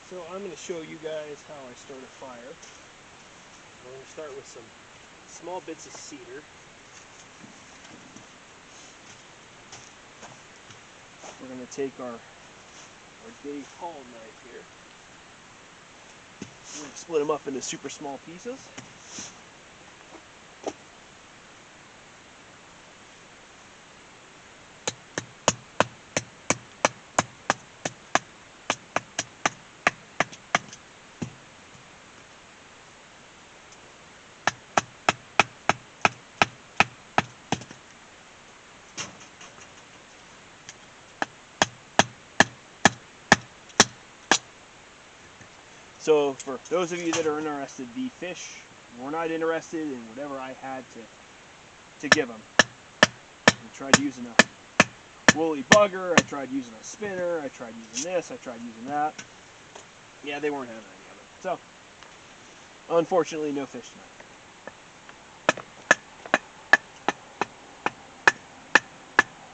So I'm going to show you guys how I start a fire. We're going to start with some small bits of cedar. We're going to take our Dave Hall knife here. We're going to split them up into super small pieces. So for those of you that are interested, the fish were not interested in whatever I had to give them. I tried using a woolly bugger, I tried using a spinner, I tried using this, I tried using that. Yeah, they weren't having any of it. So, unfortunately, no fish tonight.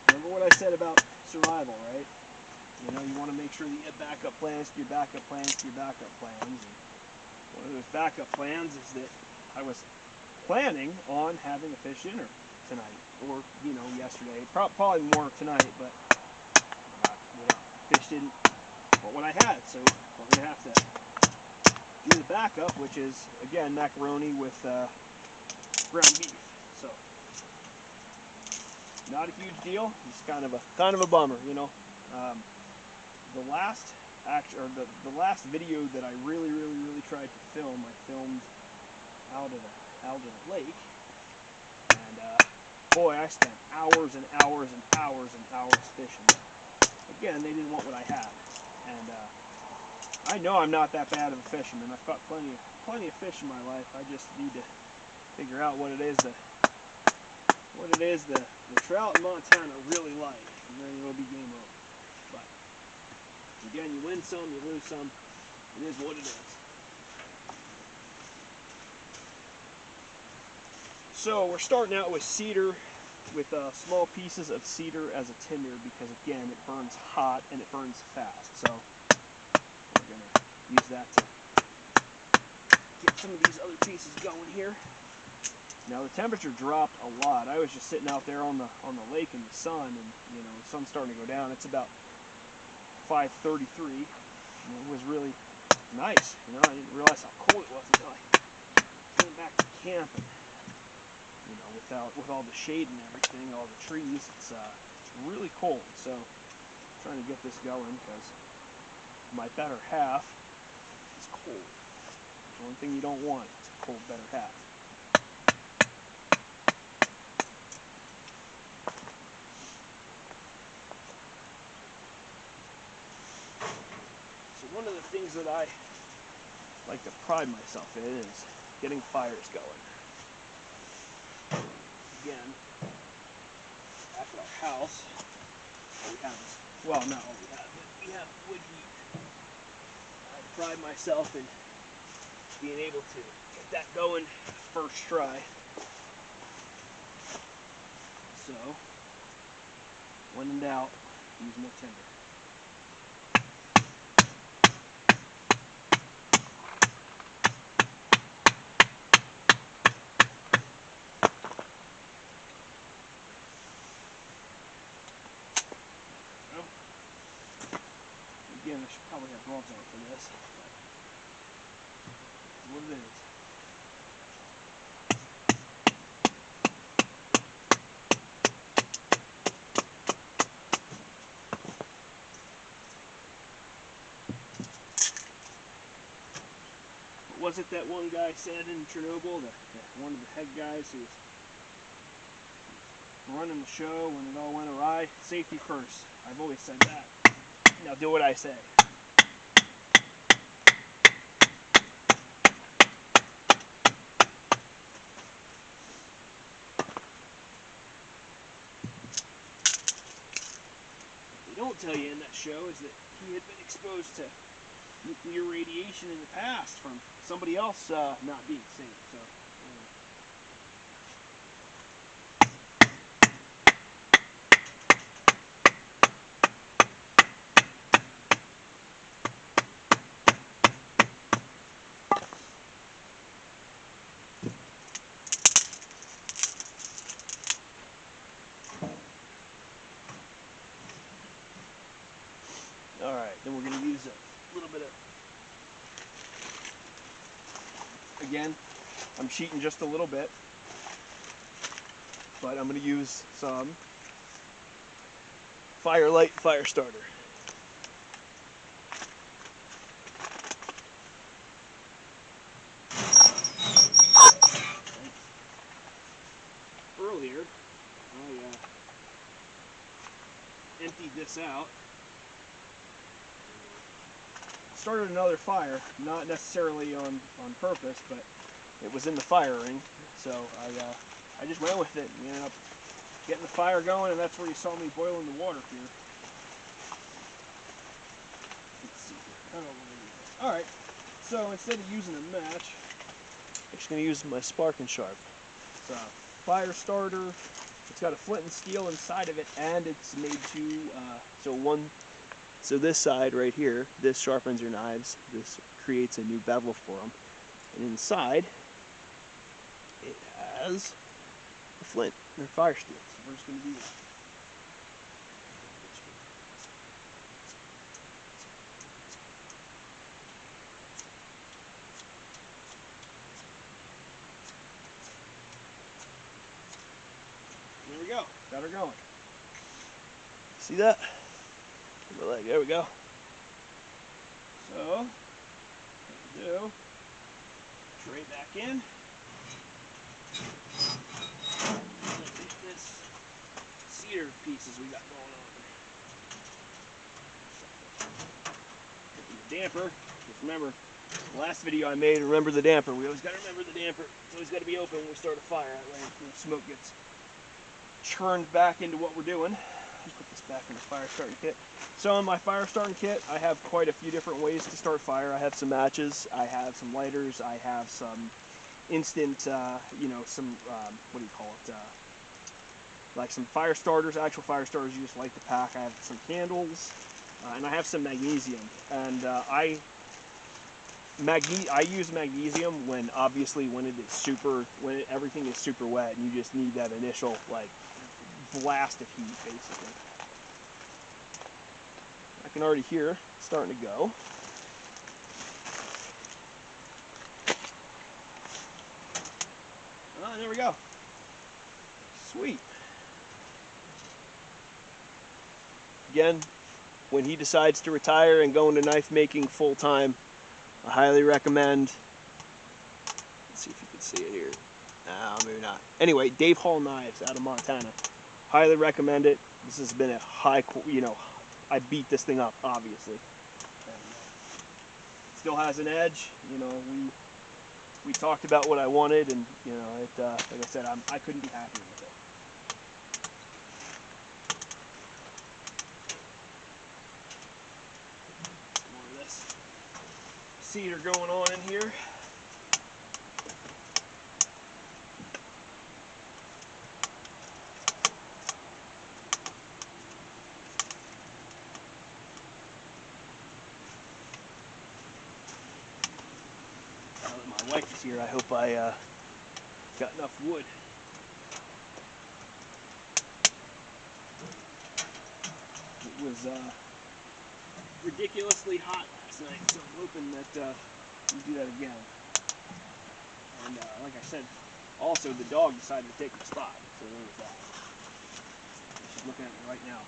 Remember what I said about survival, right? You know, you want to make sure that you have backup plans to your backup plans to your backup plans. And one of those backup plans is that I was planning on having a fish dinner tonight, or, you know, yesterday. Probably more tonight, but fish didn't want what I had, so we're going to have to do the backup, which is, again, macaroni with ground beef. So, not a huge deal. It's kind of a bummer, you know. The last video that I really tried to film, I filmed out of a lake, and boy, I spent hours and hours and hours and hours fishing. Again, they didn't want what I had, and I know I'm not that bad of a fisherman. I've caught plenty of fish in my life. I just need to figure out what it is the trout in Montana really like, and then it'll be game over. But again, you win some, you lose some. It is what it is. So we're starting out with cedar, with small pieces of cedar as a tinder, because again, it burns hot and it burns fast. So we're going to use that to get some of these other pieces going here. Now the temperature dropped a lot. I was just sitting out there on the lake in the sun, and you know, the sun's starting to go down. It's about 5:33. It was really nice. You know, I didn't realize how cold it was until I came back to camp. And, you know, with all the shade and everything, all the trees, it's really cold. So I'm trying to get this going because my better half is cold. There's one thing you don't want, it's a cold better half. So one of the things that I like to pride myself in is getting fires going. Again, back at our house, we have, well, not all we have, but we have wood heat. I pride myself in being able to get that going first try. So, when in doubt, use more tinder. Again, I should probably have gloves on for this. But what it is. What was it that one guy said in Chernobyl? One of the head guys who was running the show when it all went awry? Safety first. I've always said that. Now do what I say. What they don't tell you in that show is that he had been exposed to nuclear radiation in the past from somebody else not being safe. So. Alright, then we're going to use a little bit of, again, I'm cheating just a little bit, but I'm going to use some Firelight fire starter. Earlier, I emptied this out. Started another fire, not necessarily on purpose, but it was in the fire ring, so I just went with it. We ended up getting the fire going, and that's where you saw me boiling the water here. Let's see here. All right, so instead of using a match, I'm just going to use my Spark and Sharp. It's a fire starter. It's got a flint and steel inside of it, and it's made to so this side right here, this sharpens your knives. This creates a new bevel for them, and inside it has a flint or fire steel. So we're just going to do that. There we go. Got her going. See that? My leg. There we go. So, what we do, tray back in. Take this cedar pieces we got going on. The damper. Just remember, the last video I made, remember the damper. We always got to remember the damper. It's always got to be open when we start a fire. That way the smoke gets churned back into what we're doing. Put this back in the fire starting kit. So in my fire starting kit, I have quite a few different ways to start fire. I have some matches, I have some lighters, I have some instant, you know, some, what do you call it, like some fire starters, actual fire starters you just light the pack. I have some candles, and I have some magnesium. And I use magnesium when, obviously, when it is super, everything is super wet, and you just need that initial, like, blast of heat, basically. I can already hear it starting to go. Oh, there we go. Sweet. Again, when he decides to retire and go into knife making full time, I highly recommend. Let's see if you can see it here. No, maybe not. Anyway, Dave Hall Knives out of Montana. Highly recommend it. This has been a high, you know, I beat this thing up, obviously. And, still has an edge. You know, we talked about what I wanted, and you know, it, like I said, I couldn't be happier with it. More of this cedar going on in here. My wife is here. I hope I got enough wood. It was ridiculously hot last night, so I'm hoping that we do that again. And like I said, also the dog decided to take my spot, so there was that. She's looking at me right now.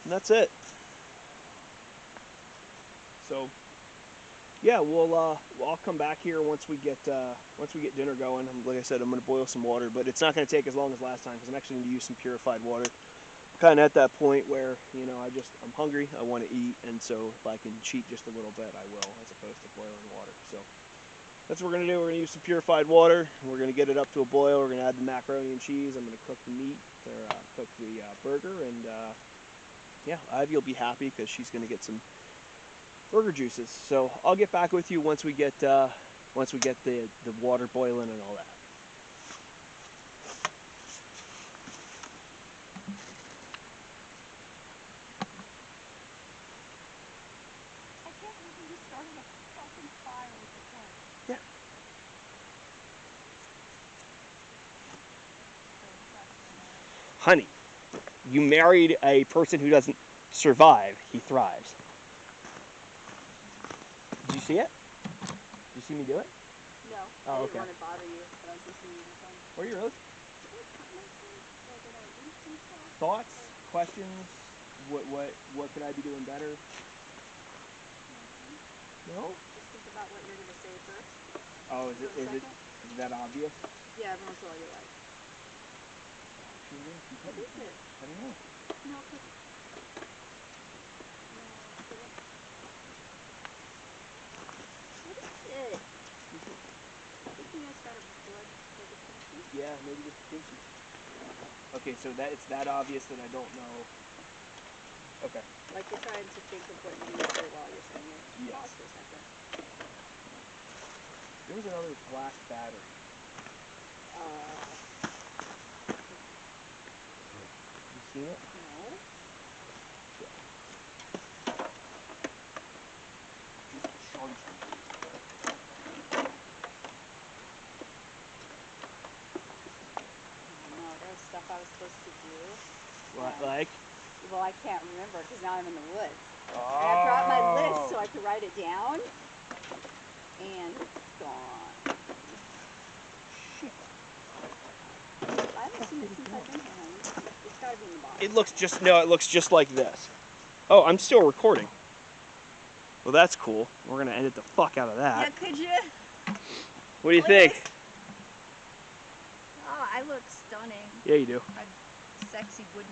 And that's it. So yeah, I'll come back here once we get dinner going. Like I said, I'm going to boil some water, but it's not going to take as long as last time because I'm actually going to use some purified water. I'm kind of at that point where, you know, I'm hungry, I want to eat, and so if I can cheat just a little bit, I will, as opposed to boiling water. So that's what we're going to do. We're going to use some purified water. We're going to get it up to a boil. We're going to add the macaroni and cheese. I'm going to cook the meat, or cook the burger, and yeah, Ivy will be happy because she's going to get some burger juices. So I'll get back with you once we get the water boiling and all that. started a fucking fire with the flame. Yeah. Honey, you married a person who doesn't survive, he thrives. Did you see it? Did you see me do it? No. Oh, I okay. didn't want to bother you, but I was listening to the phone. Were you really? Did I cut myself? Or did I lose some stuff? Thoughts? Questions? What could I be doing better? No? Just think about what you're going to say first. Oh, is Second? that obvious? Yeah, every once in a while you're like, what is it? I don't know. No, because... What is it? I think you guys got a blood like a pinky. Yeah, maybe just a pinky. Okay, so it's that obvious that I don't know. Okay. Like you're trying to think of what you're going to say while you're saying it. Yes. Pause for a second. There was another black battery. You seen it? No. No, there's stuff I was supposed to do. What, like? Well, I can't remember because now I'm in the woods. Oh. And I brought my list so I could write it down. And it's gone. Shit. I haven't seen it since I've been here, honey. It's got to be in the box. It looks just like this. Oh, I'm still recording. Well, that's cool. We're gonna edit the fuck out of that. Yeah, could you? What do you think? Oh, I look stunning. Yeah, you do. I'm sexy wood